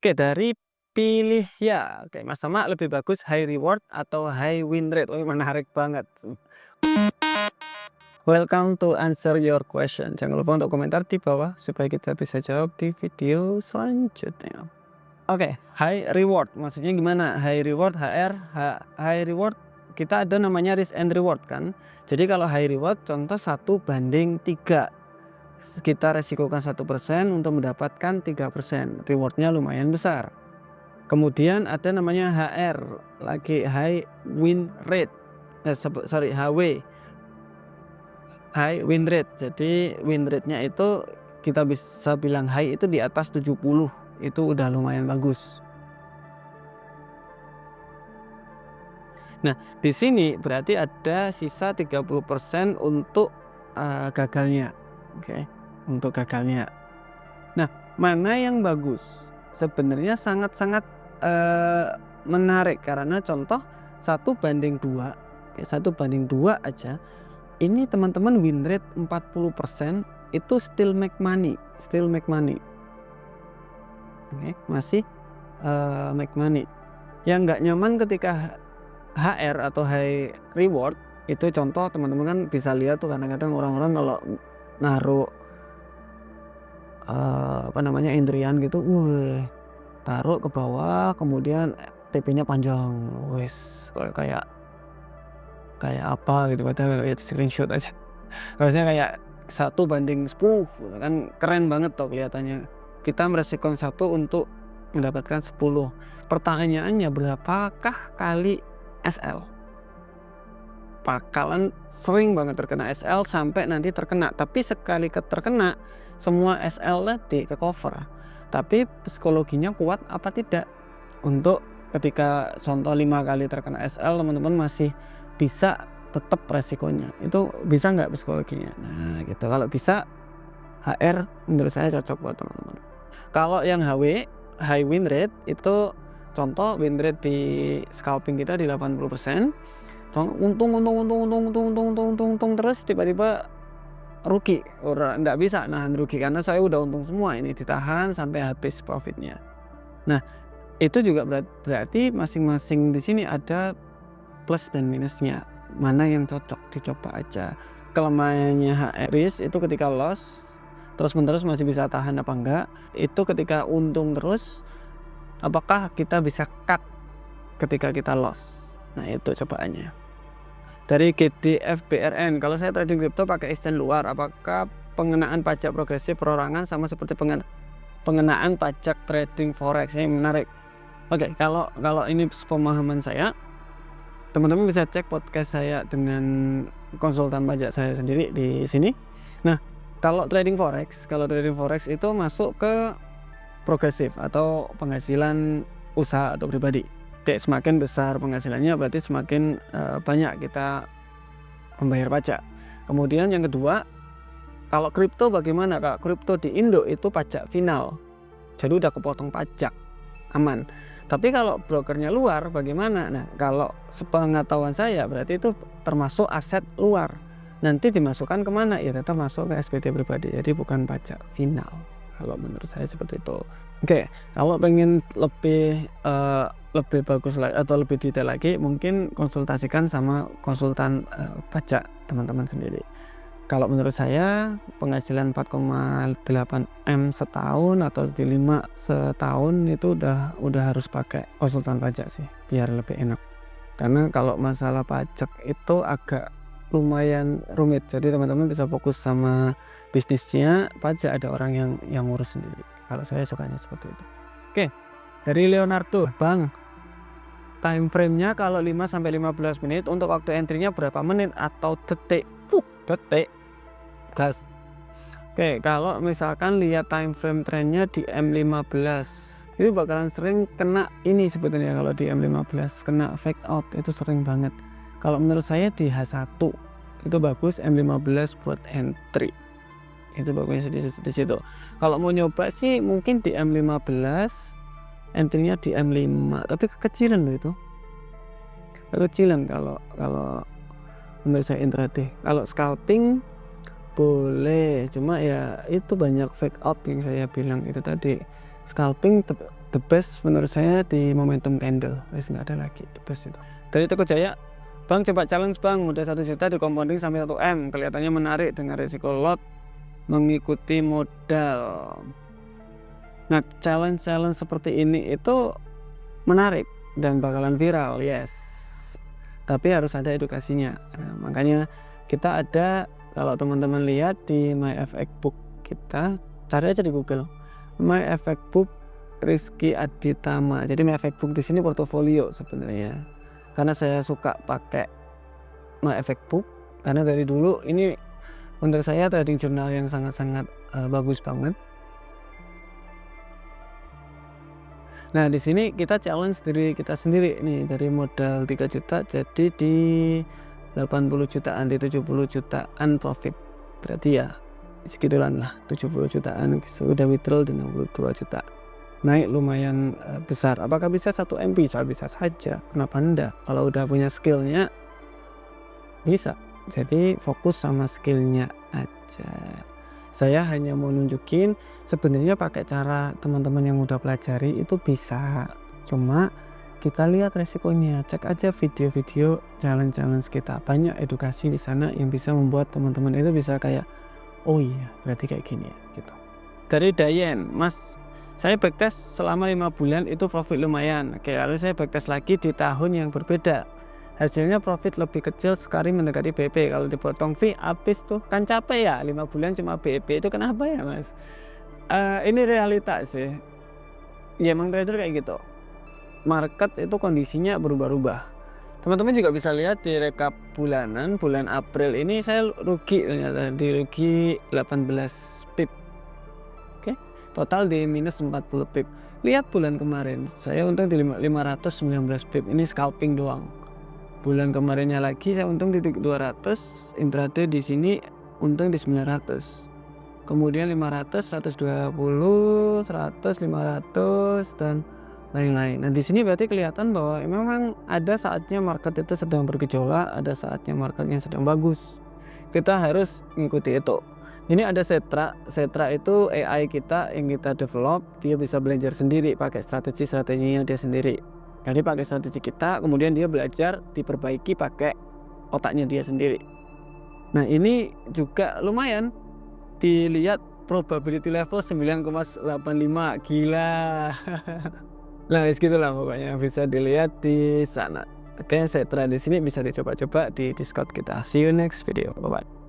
Oke, dari pilih ya, oke Mas Tama lebih bagus high reward atau high win rate? Oh, menarik banget. Welcome to answer your question. Jangan lupa untuk komentar di bawah supaya kita bisa jawab di video selanjutnya. Oke, high reward maksudnya gimana? High reward, HR, high reward kita ada namanya risk and reward kan. Jadi kalau high reward contoh 1:3. Kita resikokan 1% untuk mendapatkan 3%. Rewardnya lumayan besar. Kemudian ada namanya HR, lagi high win rate. HW. High win rate. Jadi win rate-nya itu kita bisa bilang high itu di atas 70. Itu udah lumayan bagus. Nah, di sini berarti ada sisa 30% untuk gagalnya. Oke, untuk gagalnya. Nah, mana yang bagus? Sebenarnya sangat-sangat menarik karena contoh 1:2. Oke, 1:2 aja. Ini teman-teman win rate 40% itu still make money. Oke, masih make money. Yang nggak nyaman ketika HR atau high reward itu contoh teman-teman kan bisa lihat tuh kadang-kadang orang-orang kalau naruh entrian gitu, taruh ke bawah kemudian TP-nya panjang, kayak apa gitu, padahal lihat screenshot aja. Harusnya kayak 1:10 gitu kan, keren banget tuh kelihatannya. Kita meresikokan 1 untuk mendapatkan 10. Pertanyaannya berapakah kali SL? Bakalan sering banget terkena SL sampai nanti terkena. Tapi sekali terkena semua SL tadi ke cover. Tapi psikologinya kuat apa tidak? Untuk ketika contoh 5 kali terkena SL teman-teman masih bisa tetap resikonya. Itu bisa nggak psikologinya? Nah gitu. Kalau bisa HR menurut saya cocok buat teman-teman. Kalau yang HW, high win rate itu contoh win rate di scalping kita di 80%. Untung terus tiba-tiba rugi, nggak bisa nahan rugi karena saya udah untung semua, ini ditahan sampai habis profitnya. Nah itu juga berarti masing-masing di sini ada plus dan minusnya, mana yang cocok dicoba aja. Kelemahannya HRIS itu ketika loss terus menerus masih bisa tahan apa enggak, itu ketika untung terus apakah kita bisa cut ketika kita loss. Nah itu cobaannya. Dari GDFBRN, kalau saya trading crypto pakai exchange luar, apakah pengenaan pajak progresif perorangan sama seperti pengenaan pajak trading forex? Ini menarik. Oke, kalau ini pemahaman saya, teman-teman bisa cek podcast saya dengan konsultan pajak saya sendiri di sini. Nah, kalau trading forex itu masuk ke progresif atau penghasilan usaha atau pribadi. Semakin besar penghasilannya berarti semakin banyak kita membayar pajak. Kemudian yang kedua, kalau kripto bagaimana Kak? Kripto di Indo itu pajak final, jadi udah kepotong pajak, aman. Tapi kalau brokernya luar bagaimana? Nah kalau sepengetahuan saya berarti itu termasuk aset luar, nanti dimasukkan kemana? Ya tetap masuk ke SPT pribadi, jadi bukan pajak final. Kalau menurut saya seperti itu. Oke, kalau pengen lebih bagus lagi atau lebih detail lagi, mungkin konsultasikan sama konsultan pajak teman-teman sendiri. Kalau menurut saya penghasilan 4,8 M setahun atau 5 setahun itu udah harus pakai konsultan pajak sih, biar lebih enak. Karena kalau masalah pajak itu agak lumayan rumit, jadi teman-teman bisa fokus sama bisnisnya, pajak ada orang yang ngurus sendiri. Kalau saya sukanya seperti itu. Oke, dari Leonardo, Bang, time frame-nya kalau 5-15 menit, untuk waktu entry-nya berapa menit atau detik? Detik, gas. Oke, kalau misalkan lihat time frame trennya di M15, itu bakalan sering kena ini sebetulnya. Kalau di M15 kena fake out itu sering banget. Kalau menurut saya di H1 itu bagus M15 buat entry. Itu bagusnya di situ. Kalau mau nyoba sih mungkin di M15, entry-nya di M5, tapi kekecilan loh itu. Kekecilan kalau menurut saya intraday. Kalau scalping boleh, cuma ya itu banyak fake out yang saya bilang itu tadi. Scalping the best menurut saya di momentum candle, wis nggak ada lagi the best itu. Dari Toko Jaya, Bang coba challenge Bang, modal 1 juta di compounding sampai 1 M, kelihatannya menarik dengan resiko lot mengikuti modal. Nah, challenge seperti ini itu menarik dan bakalan viral, yes. Tapi harus ada edukasinya. Nah, makanya kita ada, kalau teman-teman lihat di My FX Book kita, cari aja di Google My FX Book Rizky Aditama. Jadi My FX Book di sini portofolio sebenarnya. Karena saya suka pakai My FX Book karena dari dulu ini untuk saya trading jurnal yang sangat-sangat bagus banget. Nah, di sini kita challenge diri kita sendiri nih, dari modal 3 juta jadi di 80 jutaan, di 70 jutaan profit. Berarti ya segituan lah, 70 jutaan sudah withdrawal di 62 juta. Naik lumayan besar. Apakah bisa 1 M? Bisa saja. Kenapa enggak? Kalau udah punya skillnya bisa. Jadi fokus sama skillnya aja. Saya hanya mau nunjukin sebenarnya pakai cara teman-teman yang udah pelajari itu bisa. Cuma kita lihat resikonya. Cek aja video-video challenge kita. Banyak edukasi di sana yang bisa membuat teman-teman itu bisa kayak, oh iya berarti kayak gini ya gitu. Dari Dayen, Mas, saya backtest selama 5 bulan itu profit lumayan. Oke, lalu saya backtest lagi di tahun yang berbeda. Hasilnya profit lebih kecil sekali mendekati BP. Kalau dipotong fee habis tuh, kan capek ya 5 bulan cuma BP, itu kenapa ya Mas? Ini realita sih. Ya emang trader kayak gitu. Market itu kondisinya berubah-ubah. Teman-teman juga bisa lihat di rekap bulanan, bulan April ini saya rugi ternyata, di rugi 18 pip. Oke, total di minus 40 pip. Lihat bulan kemarin, saya untung di 519 pip, ini scalping doang. Bulan kemarinnya lagi saya untung di 200, intraday di sini untung di 900. Kemudian 500, 120, 100, 500 dan lain-lain. Nah, di sini berarti kelihatan bahwa memang ada saatnya market itu sedang bergejolak, ada saatnya marketnya sedang bagus. Kita harus mengikuti itu. Ini ada Setra itu AI kita yang kita develop, dia bisa belajar sendiri pakai strateginya dia sendiri. Jadi pakai strategi kita, kemudian dia belajar diperbaiki pakai otaknya dia sendiri. Nah, ini juga lumayan dilihat probability level 9,85, gila. Nah, segitulah pokoknya bisa dilihat di sana. Oke, saya try di sini bisa dicoba-coba di Discord kita. See you next video. Bye bye.